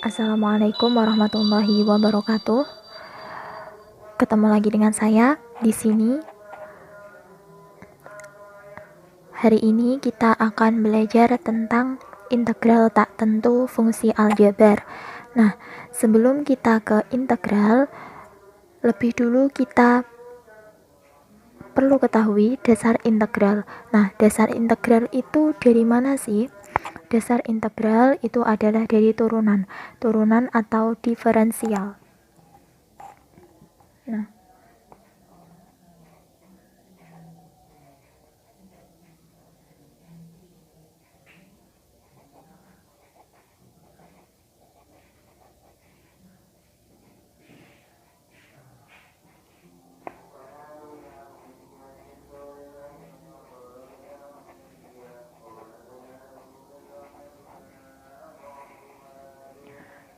Assalamualaikum warahmatullahi wabarakatuh. Ketemu lagi dengan saya di sini. Hari ini kita akan belajar tentang integral tak tentu fungsi aljabar. Nah, sebelum kita ke integral, lebih dulu kita perlu ketahui dasar integral. Nah, dasar integral itu dari mana sih? Dasar integral itu adalah dari turunan atau diferensial. Nah,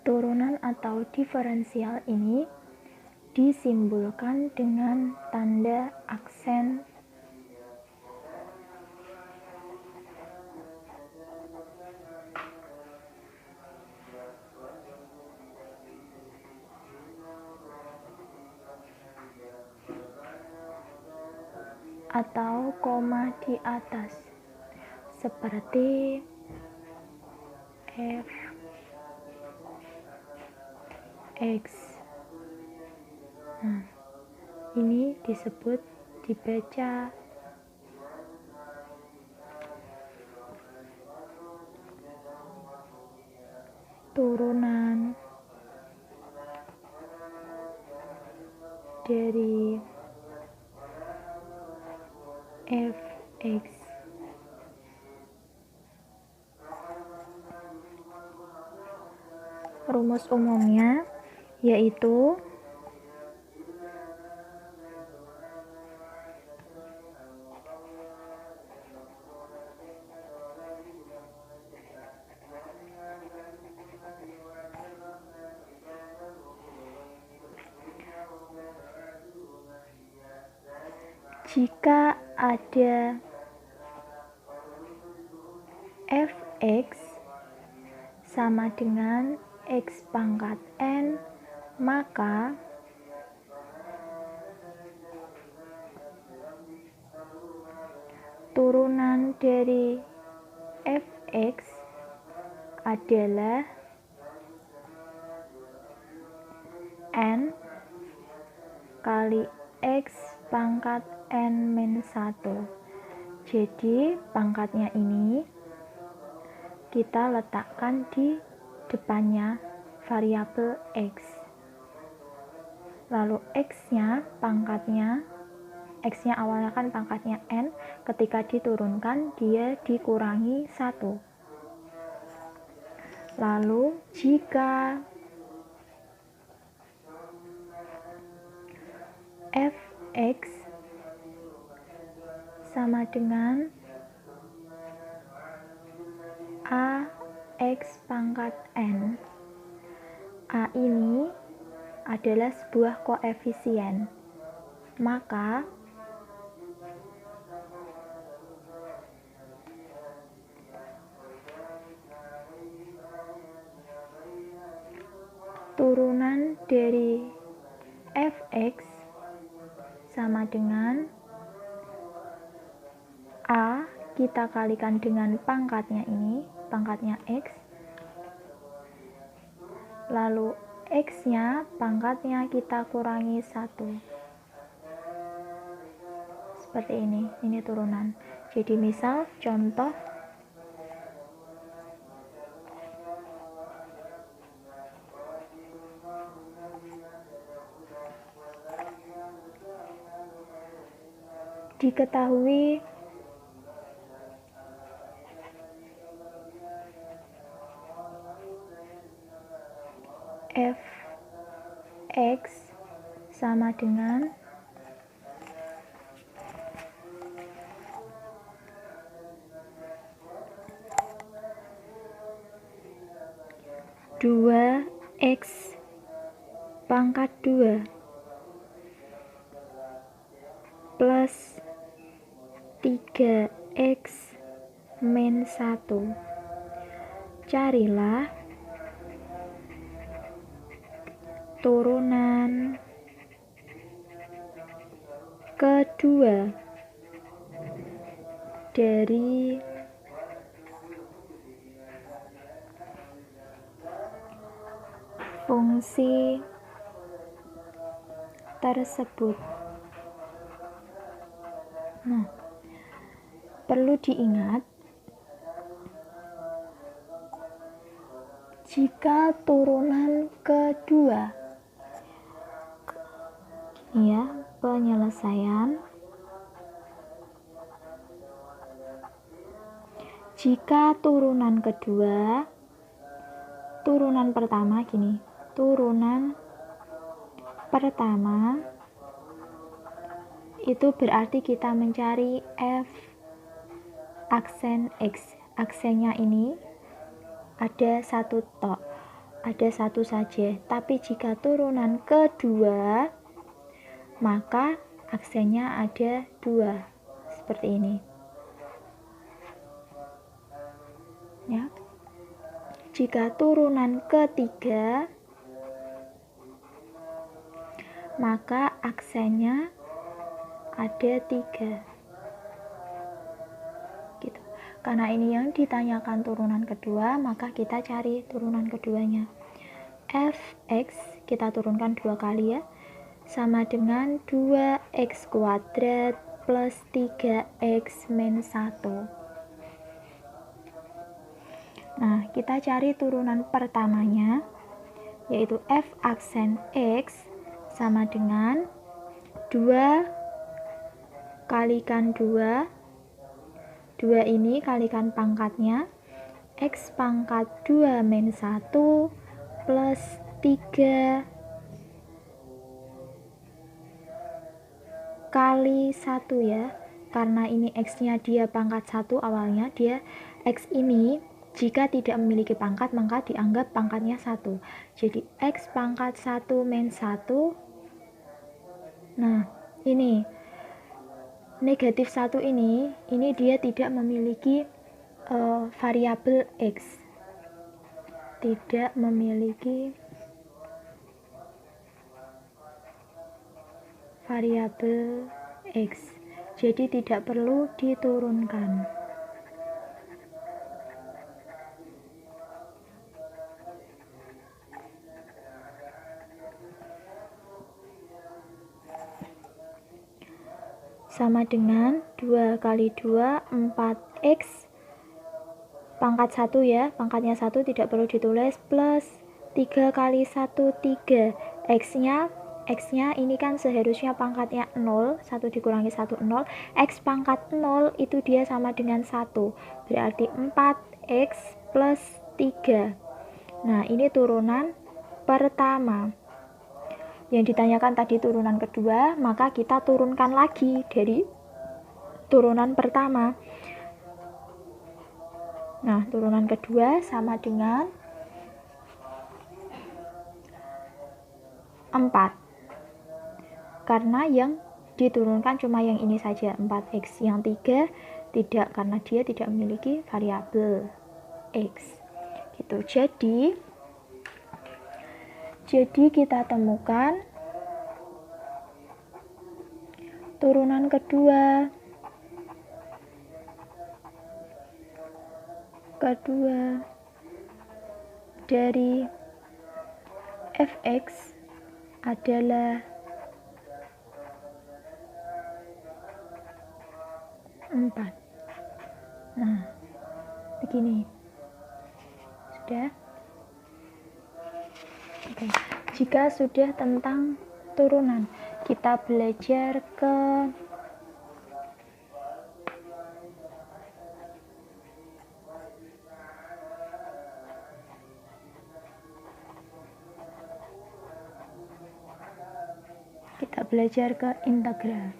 turunan atau diferensial ini disimbolkan dengan tanda aksen atau koma di atas, seperti f x. Nah, ini disebut dibaca turunan dari fx. Rumus umumnya yaitu jika ada fx sama dengan x pangkat n, maka turunan dari fx adalah n kali x pangkat n-1. Jadi pangkatnya ini kita letakkan di depannya variabel x. Lalu x-nya awalnya kan pangkatnya n, ketika diturunkan dia dikurangi 1. Lalu jika fx sama dengan a x pangkat n, a ini adalah sebuah koefisien, maka turunan dari fx sama dengan a kita kalikan dengan pangkatnya ini, pangkatnya x, lalu x-nya pangkatnya kita kurangi 1. Seperti ini turunan. Jadi misal contoh diketahui fx sama dengan dua x pangkat 2 plus 3x min 1. Carilah turunan kedua dari fungsi tersebut. Nah, perlu diingat, jika turunan kedua, ya, penyelesaian. Jika turunan kedua, turunan pertama gini, turunan pertama itu berarti kita mencari f aksen x. Aksennya ini ada satu tok, ada satu saja. Tapi jika turunan kedua, maka aksennya ada dua, seperti ini. Ya. Jika turunan ketiga, maka aksennya ada tiga. Gitu. Karena ini yang ditanyakan turunan kedua, maka kita cari turunan keduanya. Fx kita turunkan 2 kali ya, sama dengan 2x kuadrat plus 3x min 1. Nah, kita cari turunan pertamanya, yaitu f aksen x sama dengan 2 kalikan 2. 2 ini kalikan pangkatnya, x pangkat 2 min 1 plus 3 kali 1 ya. Karena ini x-nya dia pangkat 1 awalnya, dia x ini jika tidak memiliki pangkat maka dianggap pangkatnya 1. Jadi x pangkat 1 min 1. Nah, ini negatif 1 ini dia tidak memiliki variabel x. Tidak memiliki variabel x. Jadi tidak perlu diturunkan. Sama dengan 2 kali 2 4x pangkat 1 ya, pangkatnya 1 tidak perlu ditulis, plus 3 kali 1 3. X-nya ini kan seharusnya pangkatnya 0, 1 dikurangi 1 0. X pangkat 0 itu dia sama dengan 1, berarti 4x plus 3. Nah, ini turunan pertama. Yang ditanyakan tadi turunan kedua, maka kita turunkan lagi dari turunan pertama. Nah, turunan kedua sama dengan 4. Karena yang diturunkan cuma yang ini saja, 4x. Yang 3 tidak, karena dia tidak memiliki variabel x. Gitu. Jadi kita temukan turunan kedua dari fx adalah 4. Nah, begini. Sudah? Oke. Jika sudah tentang turunan, kita belajar ke integral.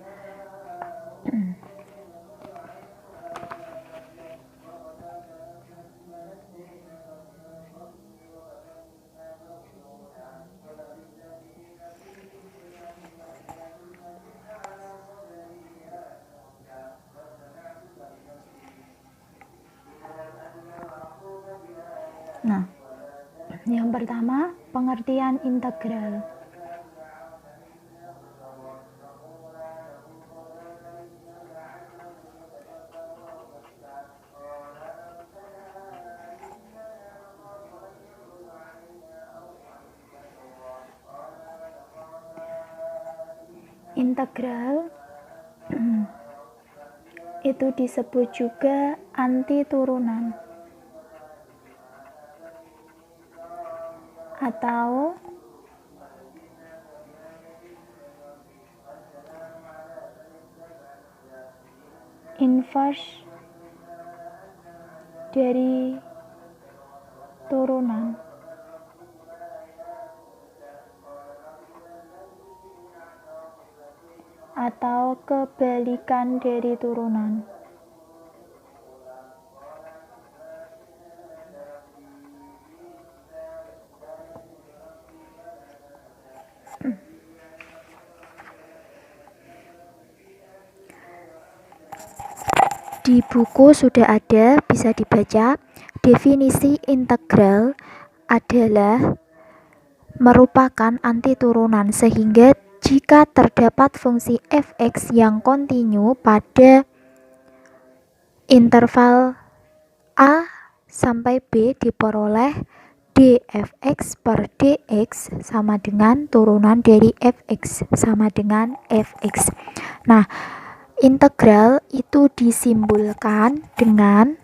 Nah, Yang pertama, pengertian integral. Integral itu disebut juga antiturunan atau inverse dari turunan. Atau kebalikan dari turunan. Di buku sudah ada, bisa dibaca. Definisi integral adalah merupakan antiturunan, sehingga jika terdapat fungsi f(x) yang kontinu pada interval a sampai b, diperoleh dfx per dx sama dengan turunan dari fx sama dengan fx. Nah, integral itu disimbolkan dengan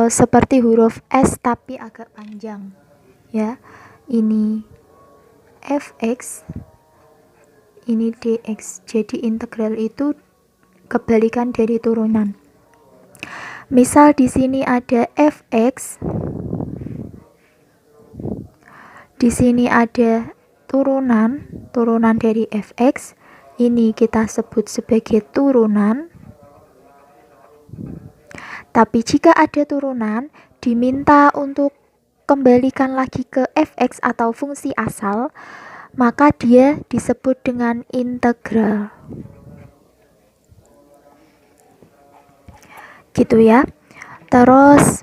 seperti huruf S tapi agak panjang ya. Ini fx, ini dx. Jadi integral itu kebalikan dari turunan. Misal di sini ada fx, di sini ada turunan dari fx. Ini kita sebut sebagai turunan. Tapi jika ada turunan, diminta untuk kembalikan lagi ke fx atau fungsi asal, maka dia disebut dengan integral. Gitu ya. Terus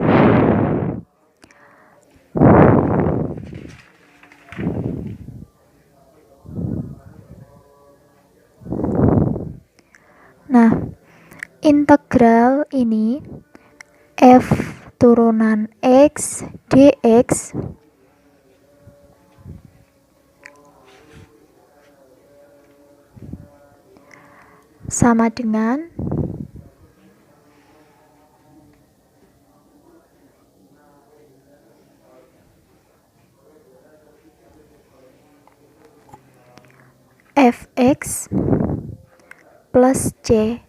integral ini f turunan x dx sama dengan fx plus c.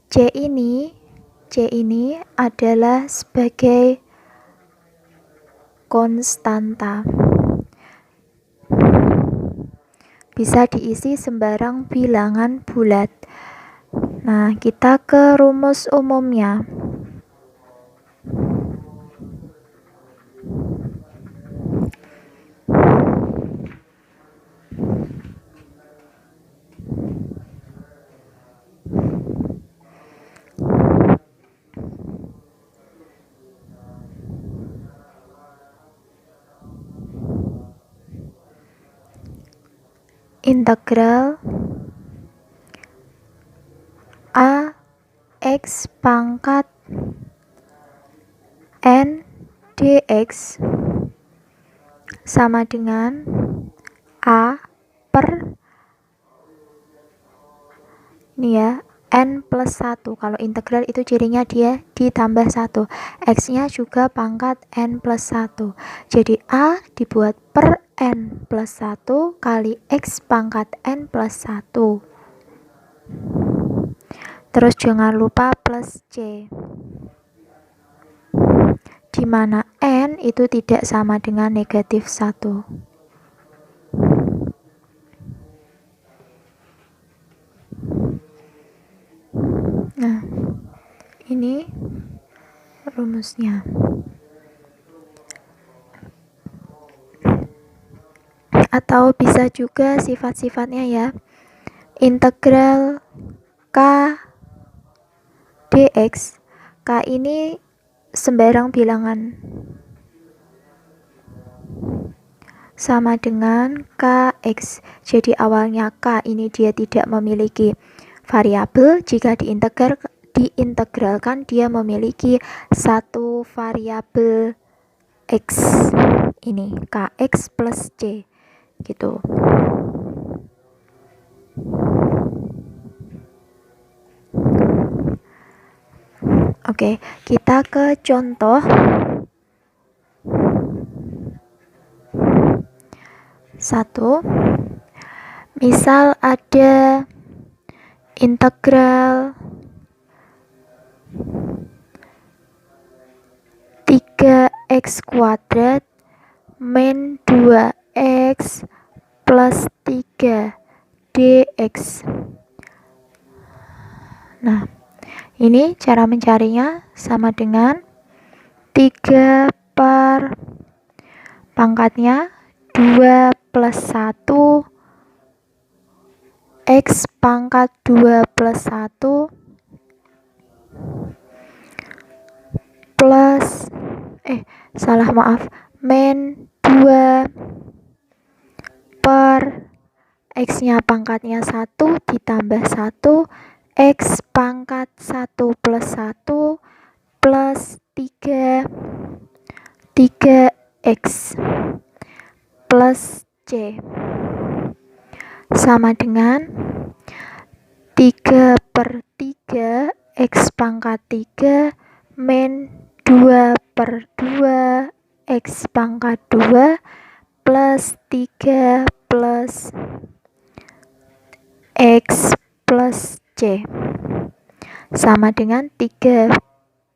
C ini adalah sebagai konstanta. Bisa diisi sembarang bilangan bulat. Nah, kita ke rumus umumnya. Integral a x pangkat n dx sama dengan a per ini ya, n plus 1. Kalau integral itu cirinya dia ditambah 1. X-nya juga pangkat n plus 1. Jadi a dibuat per n plus 1 kali x pangkat n plus 1. Terus jangan lupa plus c. Di mana n itu tidak sama dengan negatif 1. Nah, ini rumusnya. Atau bisa juga sifat-sifatnya ya. Integral k dx. K ini sembarang bilangan, sama dengan kx. Jadi awalnya k ini dia tidak memiliki variabel, jika diintegralkan dia memiliki satu variabel x, ini kx plus c gitu. Oke, kita ke contoh. 1. Misal ada integral 3x kuadrat min 2x plus 3 dx. Nah, ini cara mencarinya sama dengan 3 per pangkatnya 2 plus 1 x pangkat 2 plus 1 plus min 2 per x nya pangkatnya 1 ditambah 1 x pangkat 1 plus 1 plus 3x plus c sama dengan 3 per 3 x pangkat 3 min 2 per 2 x pangkat 2 plus 3 plus x plus c sama dengan 3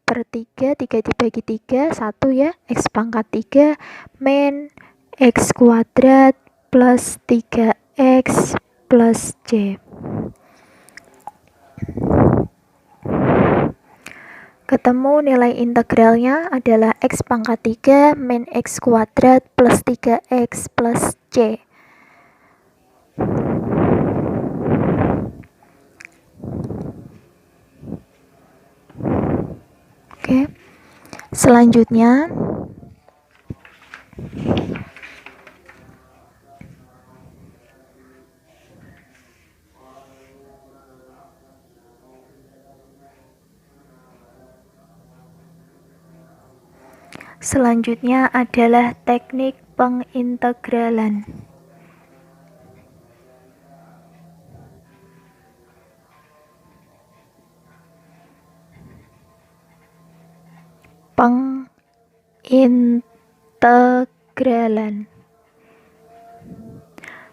per 3, 3 dibagi 3, 1 ya, x pangkat 3 min x kuadrat plus 3x plus c. Ketemu nilai integralnya adalah x pangkat 3 min x kuadrat plus 3x plus c. Oke, selanjutnya adalah teknik pengintegralan.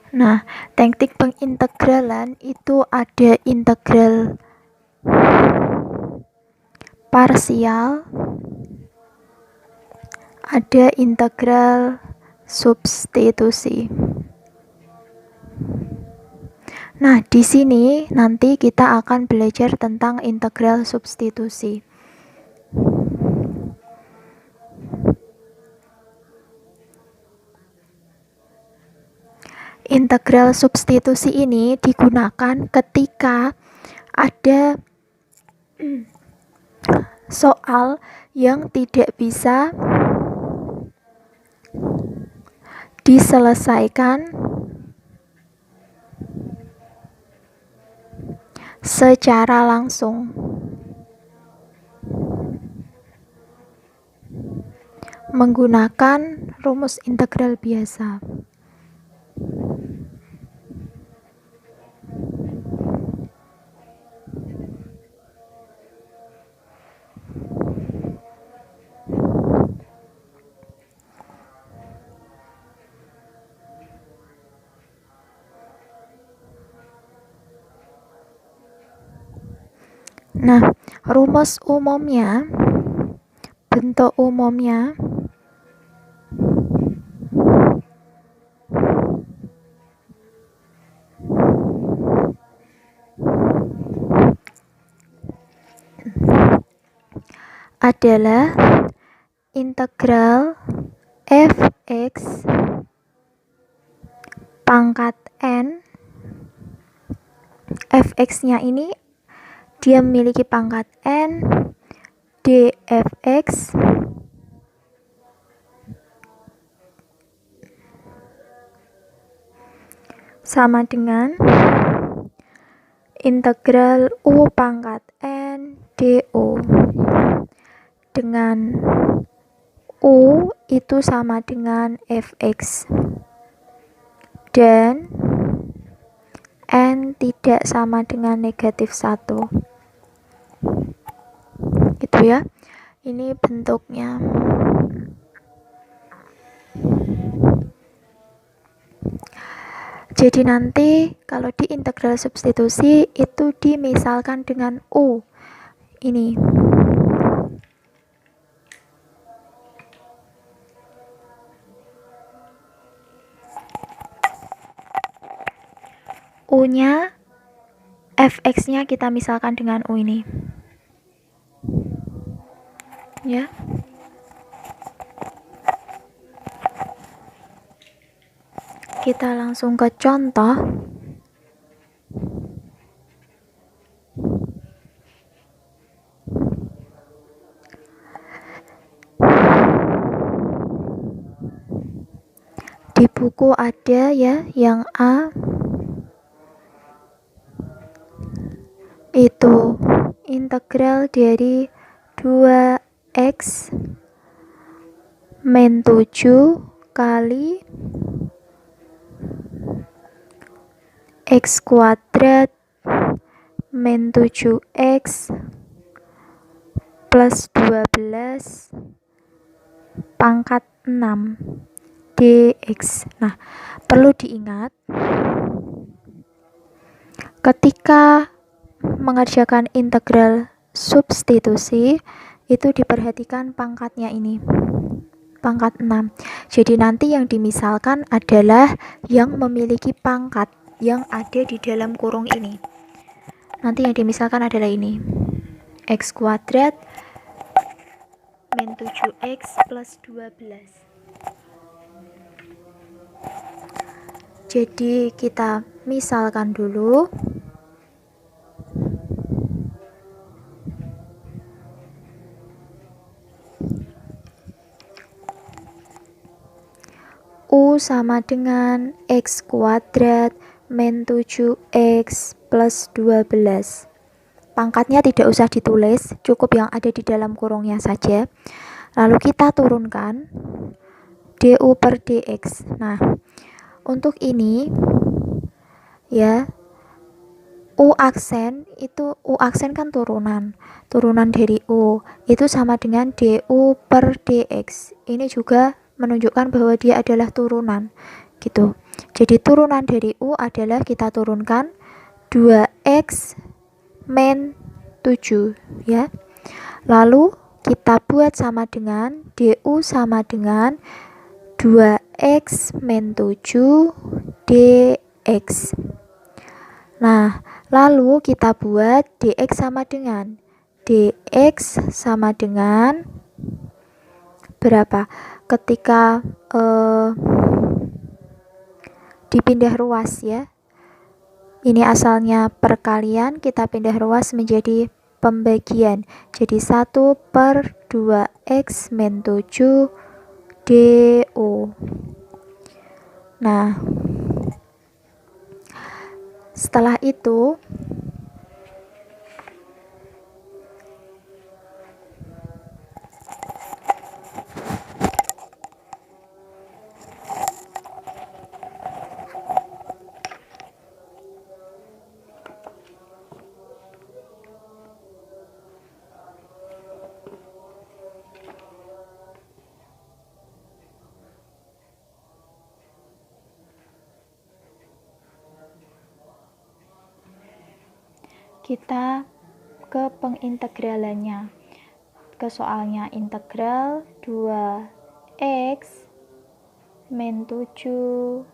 Nah, teknik pengintegralan itu ada integral parsial, ada integral substitusi. Nah, di sini nanti kita akan belajar tentang integral substitusi. Integral substitusi ini digunakan ketika ada soal yang tidak bisa diselesaikan secara langsung menggunakan rumus integral biasa. Nah, rumus umumnya, bentuk umumnya adalah integral fx pangkat n. Fx-nya ini dia memiliki pangkat n, dfx sama dengan integral u pangkat n do, dengan u itu sama dengan fx dan n tidak sama dengan negatif 1, gitu ya. Ini bentuknya. Jadi nanti kalau di integral substitusi itu dimisalkan dengan u. Ini. U-nya, fx-nya kita misalkan dengan u ini. Ya. Kita langsung ke contoh. Di buku ada ya yang A itu integral dari 2x min 7 kali x kuadrat min 7x plus 12 pangkat 6 dx. Nah, perlu diingat ketika mengerjakan integral substitusi itu diperhatikan pangkatnya ini, pangkat 6. Jadi nanti yang dimisalkan adalah yang memiliki pangkat yang ada di dalam kurung ini. Nanti yang dimisalkan adalah ini, x kuadrat min 7x plus 12. Jadi kita misalkan dulu. U sama dengan x kuadrat min 7x plus 12. Pangkatnya tidak usah ditulis, cukup yang ada di dalam kurungnya saja. Lalu kita turunkan du per dx. Nah, untuk ini ya, u aksen kan turunan dari u itu sama dengan du per dx. Ini juga menunjukkan bahwa dia adalah turunan gitu. Jadi turunan dari u adalah kita turunkan 2x min 7 ya. Lalu kita buat sama dengan du sama dengan 2x min 7 dx. Nah, lalu kita buat dx sama dengan berapa? Ketika dipindah ruas ya. Ini asalnya perkalian, kita pindah ruas menjadi pembagian. Jadi 1 per 2x min 7 do. Nah, setelah itu kita ke pengintegralannya, ke soalnya integral 2x min 7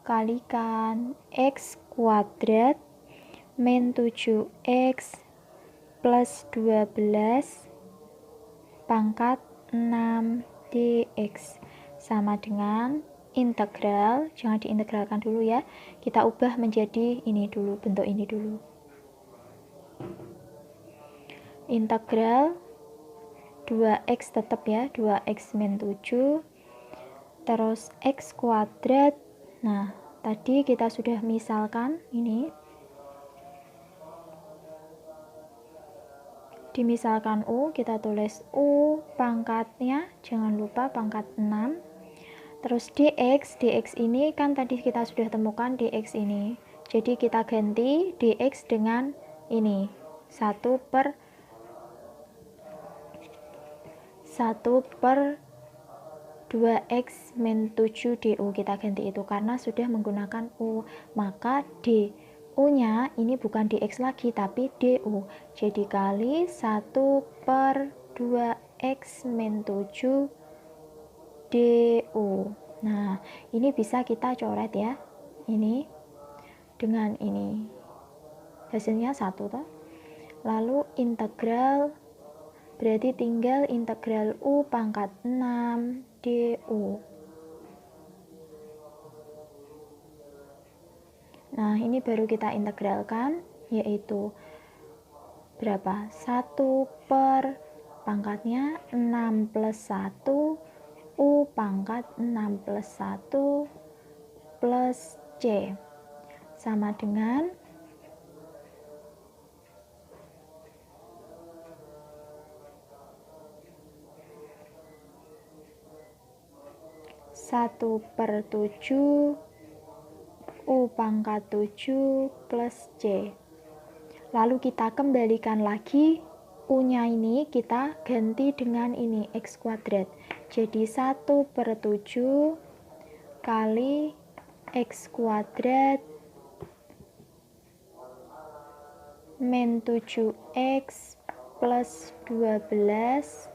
kalikan x kuadrat min 7x plus 12 pangkat 6 dx sama dengan integral, jangan diintegralkan dulu ya, kita ubah menjadi ini dulu, bentuk ini dulu. integral 2x tetap ya, 2x min 7, terus x kuadrat. Nah, tadi kita sudah misalkan ini. Dimisalkan U, kita tulis U pangkatnya, jangan lupa pangkat 6. Terus dx ini kan tadi kita sudah temukan dx ini. Jadi kita ganti dx dengan ini. 1 per 2x min 7 du, kita ganti itu karena sudah menggunakan U. Maka du nya ini bukan dx lagi tapi du, jadi kali 1 per 2x min 7 du. Nah, ini bisa kita coret ya, ini dengan ini, hasilnya 1 toh. Lalu integral, berarti tinggal integral U pangkat 6 du. Nah, ini baru kita integralkan, yaitu berapa? 1 per pangkatnya 6 plus 1 U pangkat 6 plus 1 plus C sama dengan 1 per 7 U pangkat 7 plus C. Lalu kita kembalikan lagi, U-nya ini kita ganti dengan ini, X kuadrat. Jadi 1 per 7 kali X kuadrat min 7X plus 12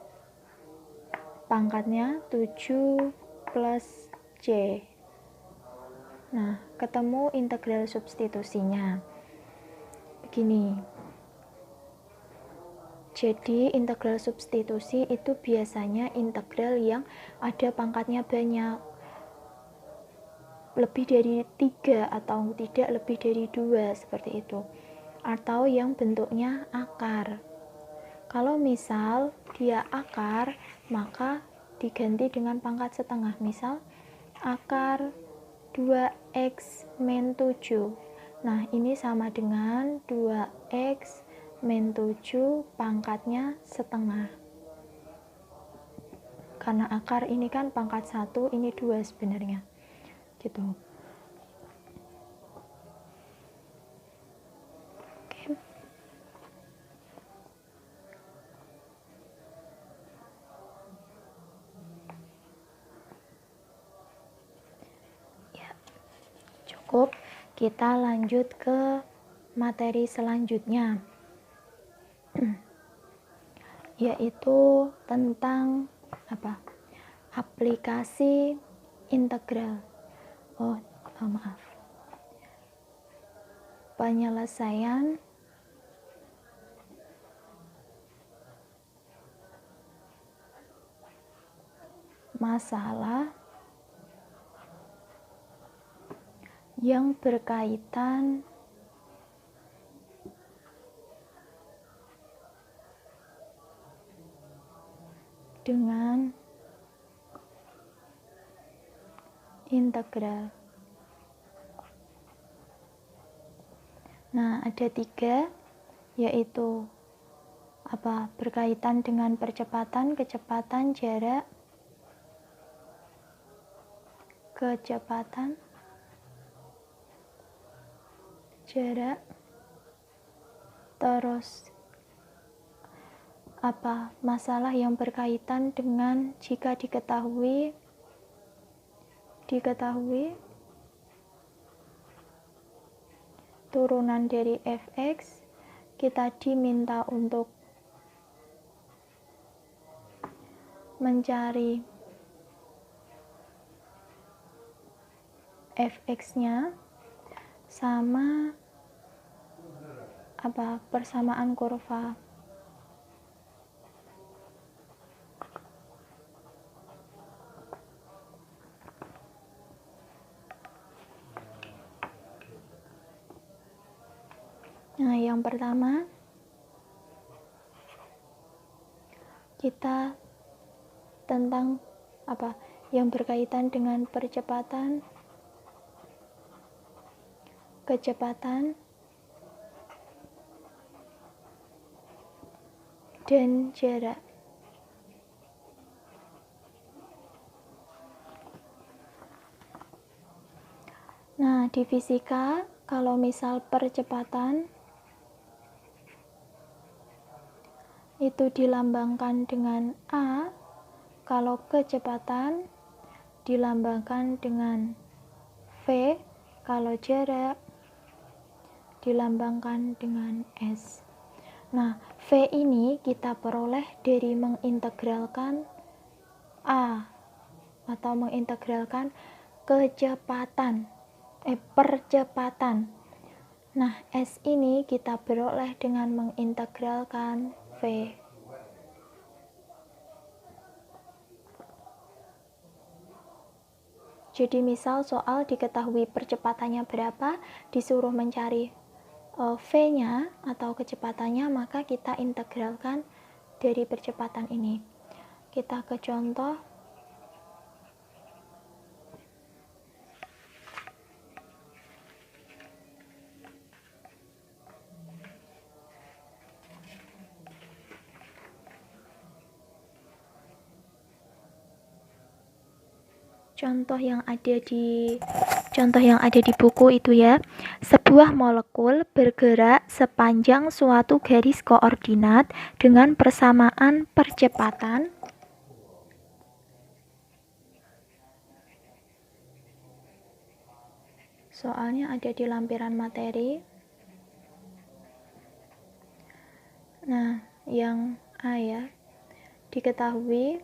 pangkatnya 7 plus C. Nah, ketemu integral substitusinya. Begini. Jadi, integral substitusi itu biasanya integral yang ada pangkatnya banyak. Lebih dari 3 atau tidak lebih dari 2, seperti itu. Atau yang bentuknya akar. Kalau misal dia akar, maka diganti dengan pangkat setengah. Misal, akar 2x min 7. Nah, ini sama dengan 2x min 7 pangkatnya setengah. Karena akar ini kan pangkat 1, ini 2 sebenarnya. Gitu. Oke. Cukup, kita lanjut ke materi selanjutnya, yaitu tentang aplikasi integral. Maaf, penyelesaian masalah yang berkaitan dengan integral. Nah, ada 3, yaitu berkaitan dengan percepatan, kecepatan, jarak, terus masalah yang berkaitan dengan jika diketahui turunan dari fx, kita diminta untuk mencari fx-nya sama persamaan kurva. Nah, yang pertama kita tentang apa yang berkaitan dengan percepatan, kecepatan, dan jarak. Nah, di fisika, kalau misal percepatan itu dilambangkan dengan A, kalau kecepatan dilambangkan dengan V, kalau jarak dilambangkan dengan S. Nah, V ini kita peroleh dari mengintegralkan A atau mengintegralkan percepatan. Nah, S ini kita peroleh dengan mengintegralkan V. Jadi misal soal diketahui percepatannya berapa, disuruh mencari V-nya atau kecepatannya, maka kita integralkan dari percepatan ini. Kita ke contoh. Contoh yang ada di buku itu ya. Sebuah molekul bergerak sepanjang suatu garis koordinat dengan persamaan percepatan soalnya ada di lampiran materi. Nah, yang A ya, diketahui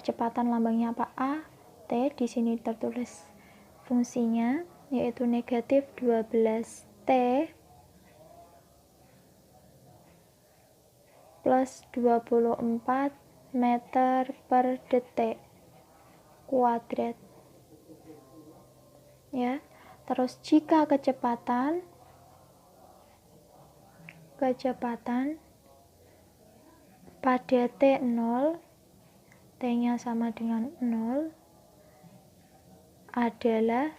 percepatan lambangnya apa? A, T, di sini tertulis fungsinya yaitu negatif 12 T plus 24 meter per detik kuadrat ya. Terus jika kecepatan pada T0, T-nya sama dengan 0, adalah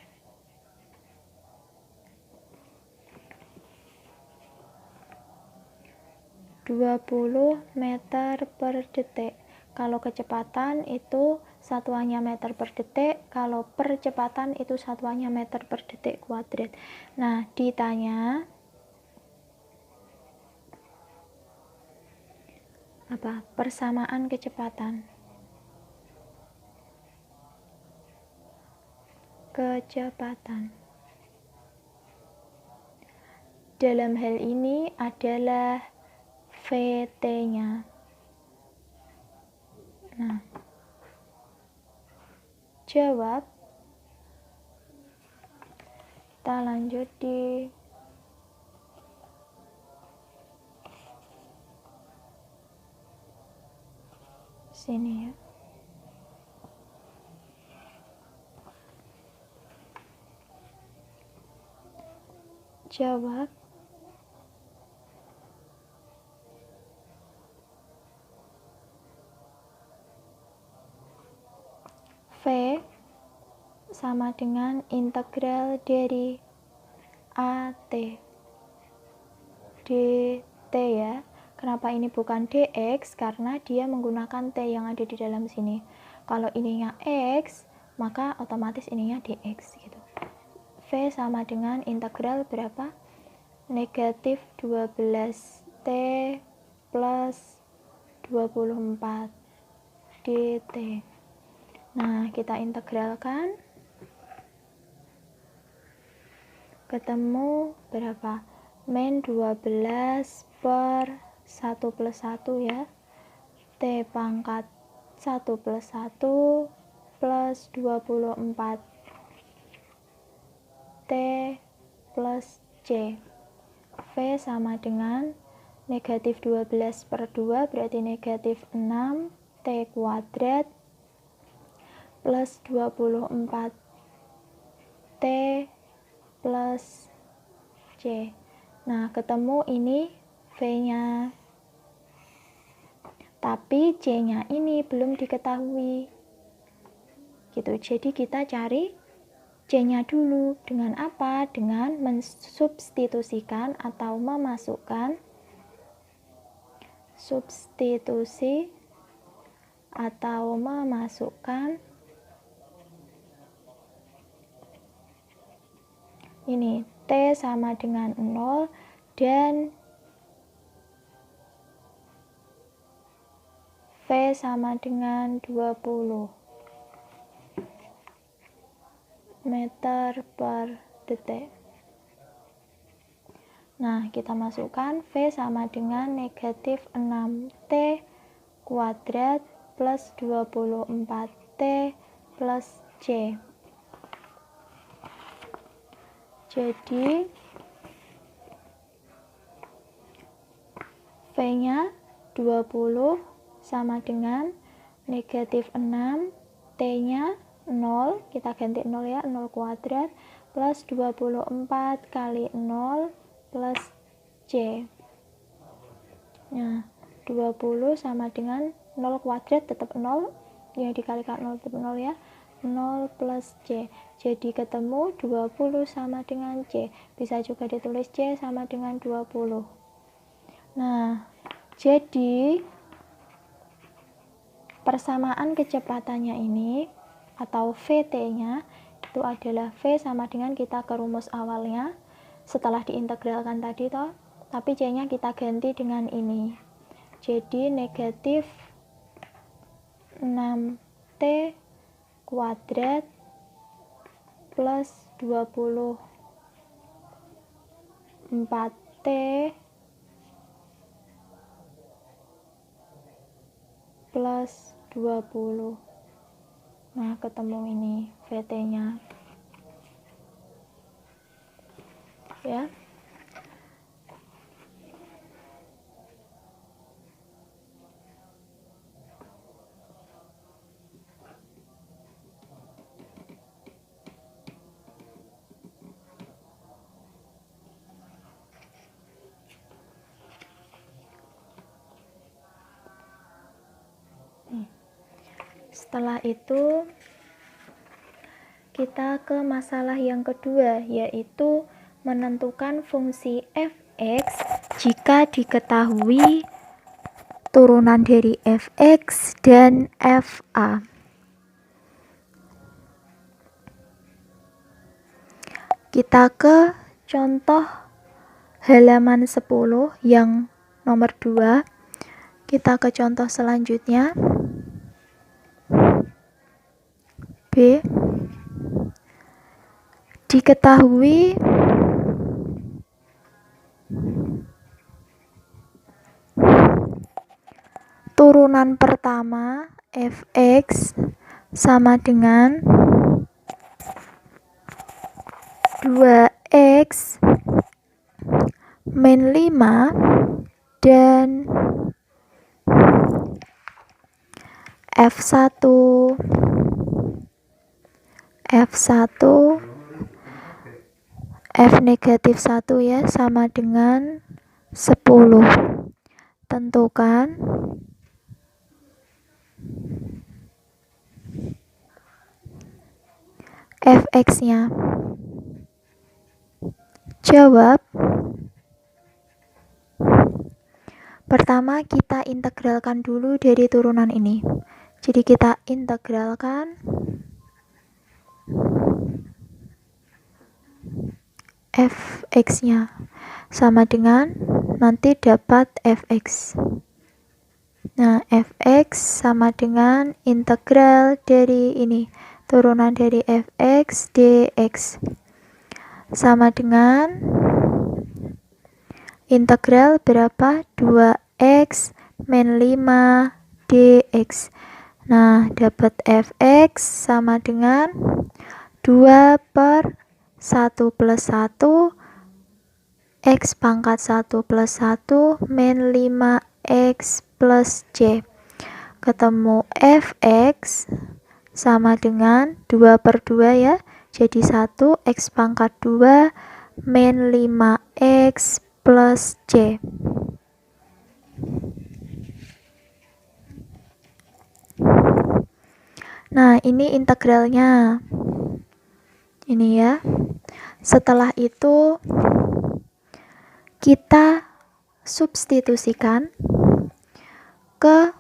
(20 meter per detik. Kalau kecepatan itu satuannya meter per detik, kalau percepatan itu satuannya meter per detik kuadrat. Nah, ditanya persamaan kecepatan. Dalam hal ini adalah VT-nya. Nah, jawab. Kita lanjut di sini ya. Jawab. V sama dengan integral dari AT dt ya. Kenapa ini bukan dx? Karena dia menggunakan t yang ada di dalam sini. Kalau ininya x, maka otomatis ininya dx gitu. V sama dengan integral berapa? Negatif 12t plus 24 dt. Nah, kita integralkan. Ketemu berapa? Min 12 per 1 plus 1 ya. T pangkat 1 plus 1 plus 24 T plus C. V sama dengan negatif 12/2 berarti negatif 6 T kuadrat plus 24 T plus C. Nah, ketemu ini V-nya. Tapi C-nya ini belum diketahui. Gitu. Jadi kita cari C-nya dulu. Dengan apa? Dengan mensubstitusikan atau memasukkan substitusi atau memasukkan ini T sama dengan 0 dan V sama dengan 20 meter per detik. Nah, kita masukkan V sama dengan negatif 6T kuadrat plus 24T plus C. Jadi V-nya 20 sama dengan negatif 6, T-nya 0, kita ganti 0 ya, 0 kuadrat, plus 24 kali 0 plus C. Nah, 20 sama dengan 0 kuadrat tetap 0, yang dikalikan 0 tetap 0 ya, 0 plus C. Jadi ketemu 20 sama dengan C. Bisa juga ditulis C sama dengan 20. Nah, jadi persamaan kecepatannya ini atau VT-nya itu adalah V sama dengan kita ke rumus awalnya setelah diintegralkan tadi toh, tapi C-nya kita ganti dengan ini. Jadi negatif 6T kuadrat plus 24T plus 20. Nah, ketemu ini VT-nya. Ya. Setelah itu kita ke masalah yang kedua, yaitu menentukan fungsi f(x) jika diketahui turunan dari f(x) dan f(a). Kita ke contoh halaman 10 yang nomor 2. Kita ke contoh selanjutnya. B. Diketahui turunan pertama f(x) sama dengan 2x min 5 dan f1 f negatif 1 ya sama dengan 10. Tentukan f(x)-nya. Jawab. Pertama kita integralkan dulu dari turunan ini. Jadi kita integralkan f(x)-nya sama dengan nanti dapat f(x). Nah, f(x) sama dengan integral dari ini, turunan dari f(x) dx sama dengan integral berapa? 2x min 5 dx. Nah, dapat f(x) sama dengan 2/1 plus 1 X pangkat 1 plus 1 min 5X plus C. Ketemu Fx sama dengan 2/2 ya. Jadi 1 X pangkat 2 min 5X plus C. Nah, ini integralnya. Ini ya. Setelah itu kita substitusikan ke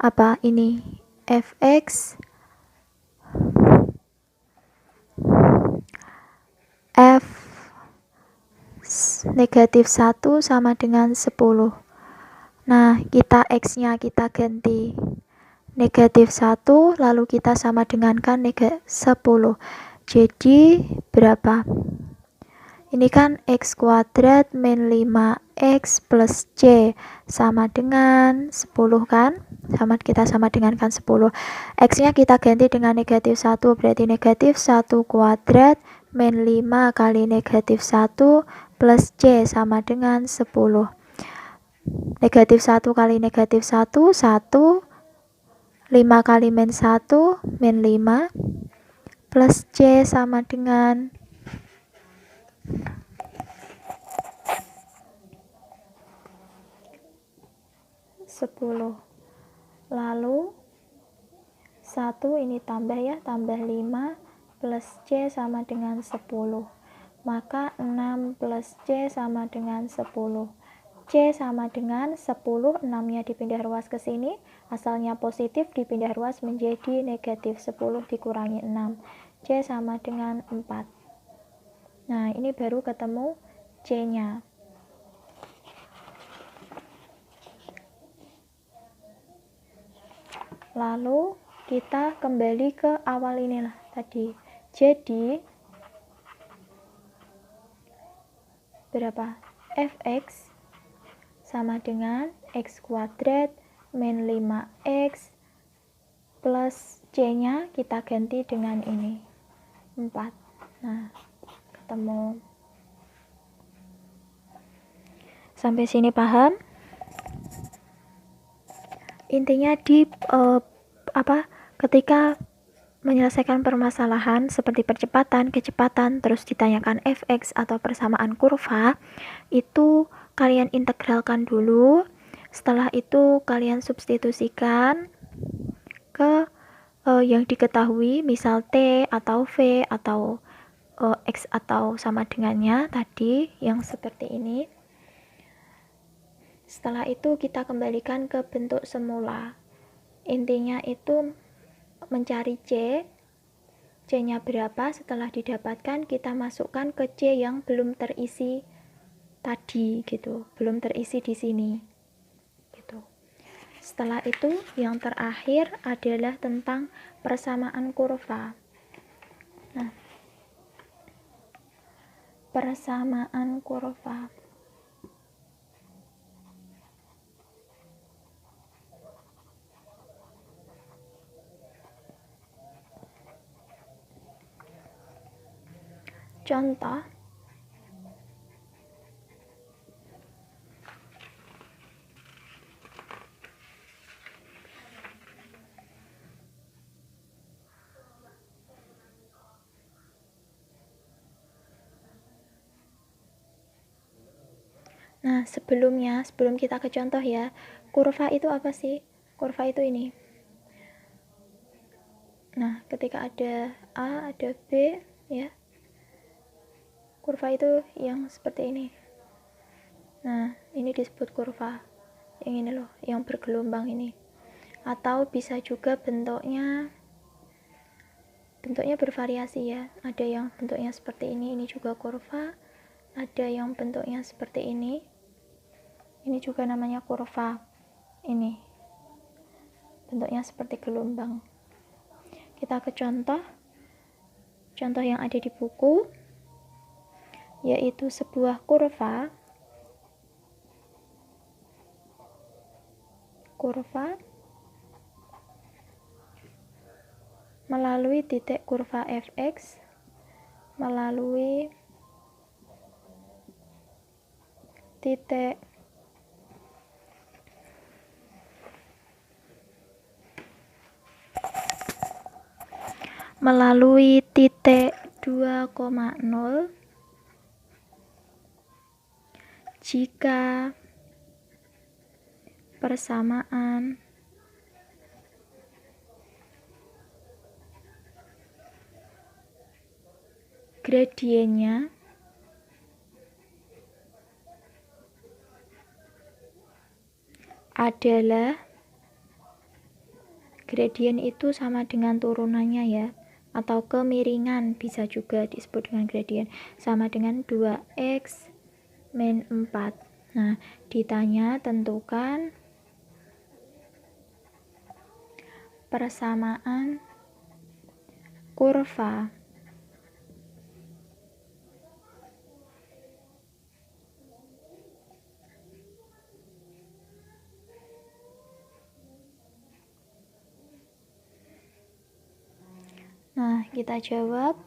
apa ini? Fx F negatif 1 sama dengan 10. Nah, kita X-nya kita ganti negatif 1, lalu kita sama dengankan negatif 10. Jadi, berapa? Ini kan X kuadrat min 5X plus C sama dengan 10 kan? Kita sama dengankan 10. X-nya kita ganti dengan negatif 1, berarti negatif 1 kuadrat min 5 kali negatif 1 plus C sama dengan 10. Negatif 1 kali negatif 1, 1. 5 kali min 1, min 5. Plus C sama dengan 10. Lalu 1 ini tambah ya, tambah 5 plus C sama dengan 10. Maka 6 plus C sama dengan 10. C sama dengan 10, 6-nya dipindah ruas ke sini, asalnya positif dipindah ruas menjadi negatif 10 dikurangi 6. C sama dengan 4. Nah, ini baru ketemu C-nya. Lalu kita kembali ke awal inilah tadi. Jadi berapa? Fx sama dengan X kuadrat min 5X plus C-nya kita ganti dengan ini 4. Nah, ketemu. Sampai sini paham? Intinya ketika menyelesaikan permasalahan seperti percepatan, kecepatan, terus ditanyakan fx atau persamaan kurva, itu kalian integralkan dulu. Setelah itu kalian substitusikan ke yang diketahui, misal T atau V atau X atau sama dengannya tadi yang seperti ini. Setelah itu kita kembalikan ke bentuk semula. Intinya itu mencari C. C-nya berapa? Setelah didapatkan kita masukkan ke C yang belum terisi tadi gitu, belum terisi di sini. Gitu. Setelah itu yang terakhir adalah tentang persamaan kurva. Nah, persamaan kurva. Contoh, nah sebelum kita ke contoh ya, kurva itu apa sih? Kurva itu ini. Nah, ketika ada A, ada B ya, kurva itu yang seperti ini. Nah, ini disebut kurva. Yang ini loh, yang bergelombang ini. Atau bisa juga bentuknya bervariasi ya. Ada yang bentuknya seperti ini juga kurva. Ada yang bentuknya seperti ini juga namanya kurva. Ini bentuknya seperti gelombang. Kita ke contoh yang ada di buku, yaitu sebuah kurva melalui titik kurva fx melalui titik melalui titik 2,0 jika persamaan gradiennya adalah, gradien itu sama dengan turunannya ya, atau kemiringan bisa juga disebut dengan gradien, sama dengan 2x min 4. Nah, ditanya tentukan persamaan kurva Nah, kita jawab.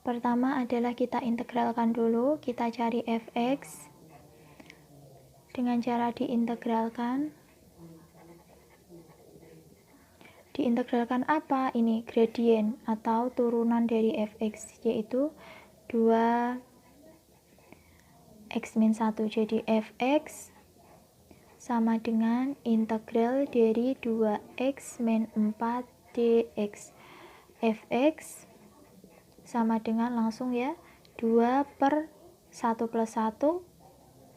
Pertama adalah kita integralkan dulu, kita cari fx dengan cara diintegralkan. Diintegralkan apa? Ini gradien atau turunan dari fx, yaitu 2x-1. Jadi fx sama dengan integral dari 2x min 4 dx. Fx sama dengan langsung ya 2 per 1 plus 1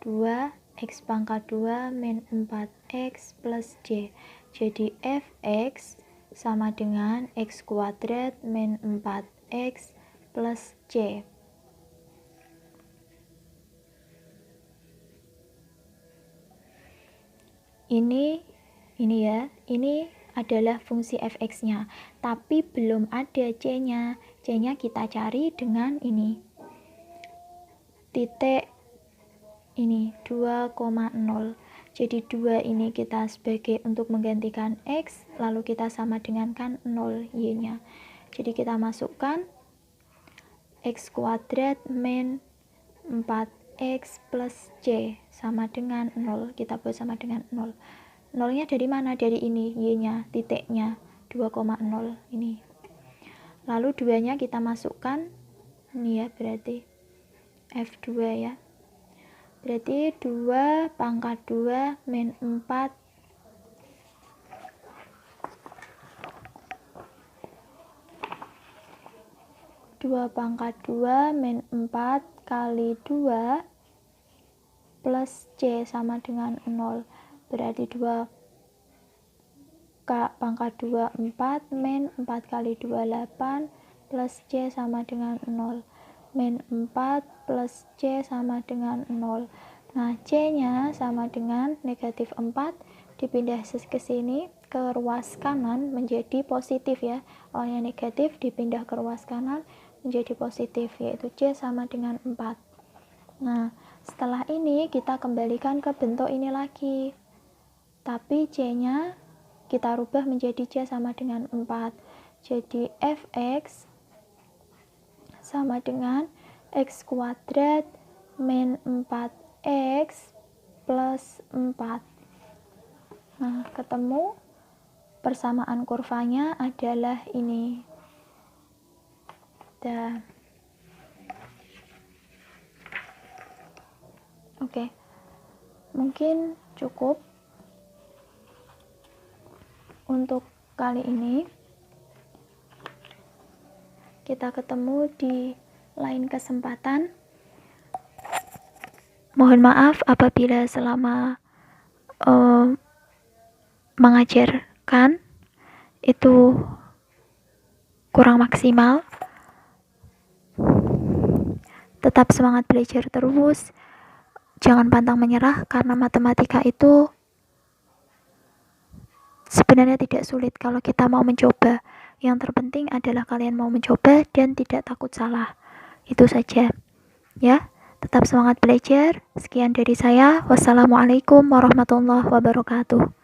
2x pangkat 2 min 4x plus j. Jadi fx sama dengan x kuadrat min 4x plus j. Ini ya, ini adalah fungsi fx-nya, tapi belum ada c-nya. C-nya kita cari dengan ini. Titik ini 2,0. Jadi 2 ini kita sebagai untuk menggantikan x, lalu kita sama dengan kan 0 y-nya. Jadi kita masukkan x kuadrat min 4x plus j sama dengan 0. Kita buat sama dengan 0. 0-nya dari mana? Dari ini, y-nya, titiknya 2,0 ini. Lalu 2-nya kita masukkan, ini ya berarti F2 ya. Berarti 2 pangkat 2 min 4 2 pangkat 2 min 4 kali 2 plus C sama dengan 0. Berarti 2 pangkat 2 4 min 4 kali 2 8 plus C sama dengan 0. Min 4 plus C sama dengan 0. Nah, C-nya sama dengan negatif 4, dipindah ke sini ke ruas kanan menjadi positif ya. Awalnya negatif dipindah ke ruas kanan menjadi positif, yaitu C sama dengan 4. Nah, setelah ini kita kembalikan ke bentuk ini lagi. Tapi C-nya kita rubah menjadi C sama dengan 4. Jadi fx sama dengan x kuadrat min 4x plus 4. Nah, ketemu persamaan kurvanya adalah ini. Dah. Oke. Mungkin cukup untuk kali ini. Kita ketemu di lain kesempatan. Mohon maaf apabila selama mengajarkan itu kurang maksimal. Tetap semangat belajar terus. Jangan pantang menyerah karena matematika itu sebenarnya tidak sulit kalau kita mau mencoba. Yang terpenting adalah kalian mau mencoba dan tidak takut salah. Itu saja. Ya, tetap semangat belajar. Sekian dari saya. Wassalamualaikum warahmatullahi wabarakatuh.